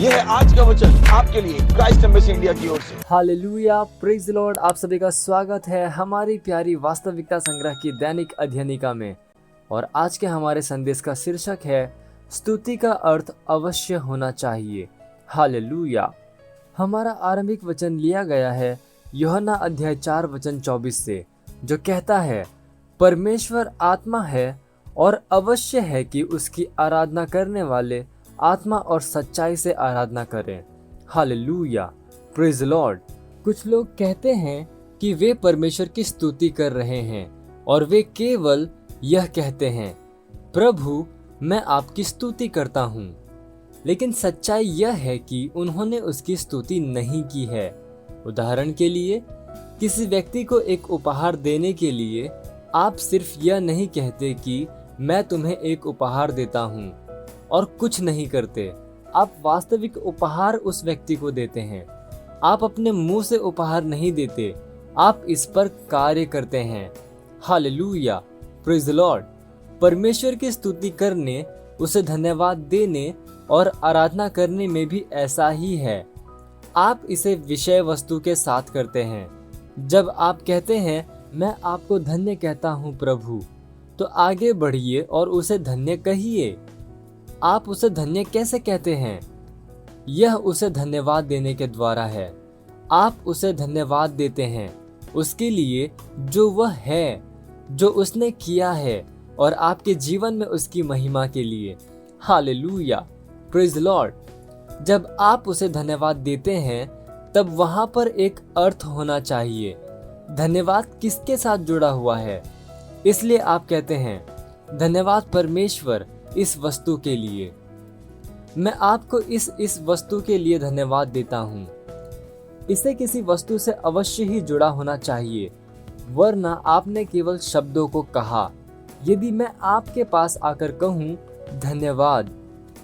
यह है आज का वचन आपके लिए क्राइस्ट एम्बेसी इंडिया की ओर से। Hallelujah, praise the Lord. आप सभी का स्वागत है हमारी प्यारी वास्तविकता संग्रह की दैनिक अध्ययनिका में। और आज के हमारे संदेश का शीर्षक है स्तुति का अर्थ अवश्य होना चाहिए। हालेलुया। हमारा आरंभिक वचन लिया गया है यूहन्ना अध्याय 4 वचन 24 से, जो कहता है, परमेश्वर आत्मा है और अवश्य है कि उसकी आराधना करने वाले आत्मा और सच्चाई से आराधना करें। Hallelujah, praise Lord. कुछ लोग कहते हैं कि वे परमेश्वर की स्तुति कर रहे हैं और वे केवल यह कहते हैं, प्रभु मैं आपकी स्तुति करता हूँ। लेकिन सच्चाई यह है कि उन्होंने उसकी स्तुति नहीं की है। उदाहरण के लिए, किसी व्यक्ति को एक उपहार देने के लिए आप सिर्फ यह नहीं कहते कि मैं तुम्हें एक उपहार देता हूँ और कुछ नहीं करते। आप वास्तविक उपहार उस व्यक्ति को देते हैं। आप अपने मुंह से उपहार नहीं देते, आप इस पर कार्य करते हैं। Hallelujah, praise the Lord. परमेश्वर की स्तुति करने, उसे धन्यवाद देने और आराधना करने में भी ऐसा ही है। आप इसे विषय वस्तु के साथ करते हैं। जब आप कहते हैं मैं आपको धन्य कहता हूँ प्रभु, तो आगे बढ़िए और उसे धन्य कहिए। आप उसे धन्य कैसे कहते हैं? यह उसे धन्यवाद देने के द्वारा है। आप उसे धन्यवाद देते हैं उसके लिए जो वह है, जो उसने किया है, और आपके जीवन में उसकी महिमा के लिए। Hallelujah, praise Lord. जब आप उसे धन्यवाद देते हैं तब वहां पर एक अर्थ होना चाहिए। धन्यवाद किसके साथ जुड़ा हुआ है? इसलिए आप कहते हैं, धन्यवाद परमेश्वर इस वस्तु के लिए। मैं आपको इस वस्तु के लिए धन्यवाद देता हूँ। इसे किसी वस्तु से अवश्य ही जुड़ा होना चाहिए, वरना आपने केवल शब्दों को कहा। यदि मैं आपके पास आकर कहूँ धन्यवाद,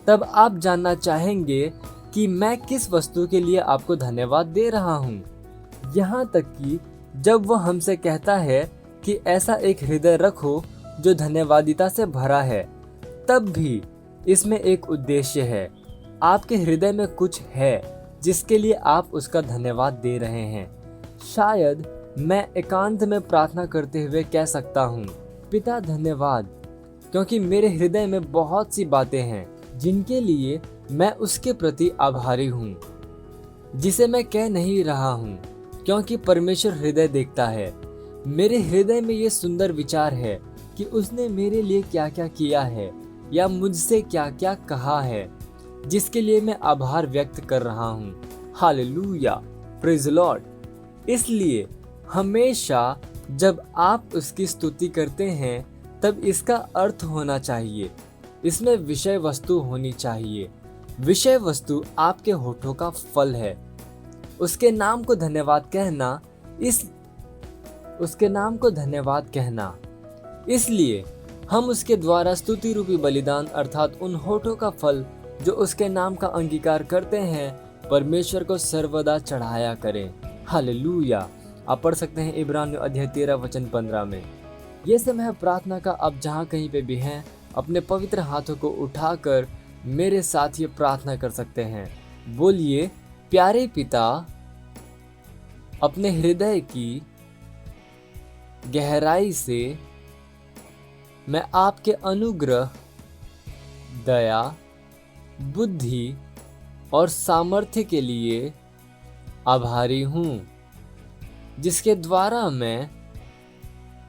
तब आप जानना चाहेंगे कि मैं किस वस्तु के लिए आपको धन्यवाद दे रहा हूँ। यहाँ तक कि जब वह हमसे कहता है कि ऐसा एक हृदय रखो जो धन्यवादिता से भरा है, तब भी इसमें एक उद्देश्य है। आपके हृदय में कुछ है जिसके लिए आप उसका धन्यवाद दे रहे हैं। शायद मैं एकांत में प्रार्थना करते हुए कह सकता हूँ, पिता धन्यवाद, क्योंकि मेरे हृदय में बहुत सी बातें हैं जिनके लिए मैं उसके प्रति आभारी हूँ, जिसे मैं कह नहीं रहा हूँ, क्योंकि परमेश्वर हृदय देखता है। मेरे हृदय में ये सुंदर विचार है कि उसने मेरे लिए क्या क्या किया है या मुझसे क्या क्या कहा है, जिसके लिए मैं आभार व्यक्त कर रहा हूँ। Hallelujah, praise Lord. इसलिए हमेशा जब आप उसकी स्तुति करते हैं तब इसका अर्थ होना चाहिए। इसमें विषय वस्तु होनी चाहिए। विषय वस्तु आपके होठों का फल है। उसके नाम को धन्यवाद कहना, इसलिए हम उसके द्वारा स्तुति रूपी बलिदान अर्थात उन होठों का फल जो उसके नाम का अंगीकार करते हैं, परमेश्वर को सर्वदा चढ़ाया करें। हालेलुया। आप पढ़ सकते हैं इब्रानियों अध्याय 13 वचन 15 में। ये समय प्रार्थना का। अब जहाँ कहीं पे भी हैं, अपने पवित्र हाथों को उठाकर मेरे साथ ये प्रार्थना कर सकते हैं। बोलिए, प्यारे पिता, अपने हृदय की गहराई से मैं आपके अनुग्रह, दया, बुद्धि और सामर्थ्य के लिए आभारी हूँ, जिसके द्वारा मैं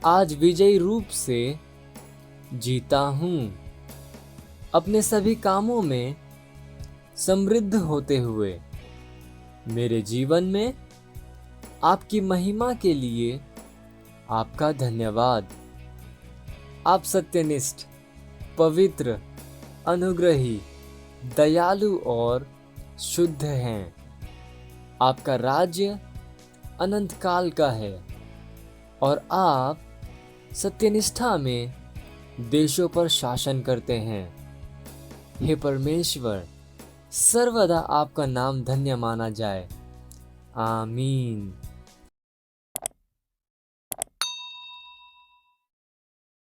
आज विजयी रूप से जीता हूँ, अपने सभी कामों में समृद्ध होते हुए। मेरे जीवन में आपकी महिमा के लिए आपका धन्यवाद। आप सत्यनिष्ठ, पवित्र, अनुग्रही, दयालु और शुद्ध हैं। आपका राज्य अनंत काल का है और आप सत्यनिष्ठा में देशों पर शासन करते हैं। हे परमेश्वर, सर्वदा आपका नाम धन्य माना जाए। आमीन।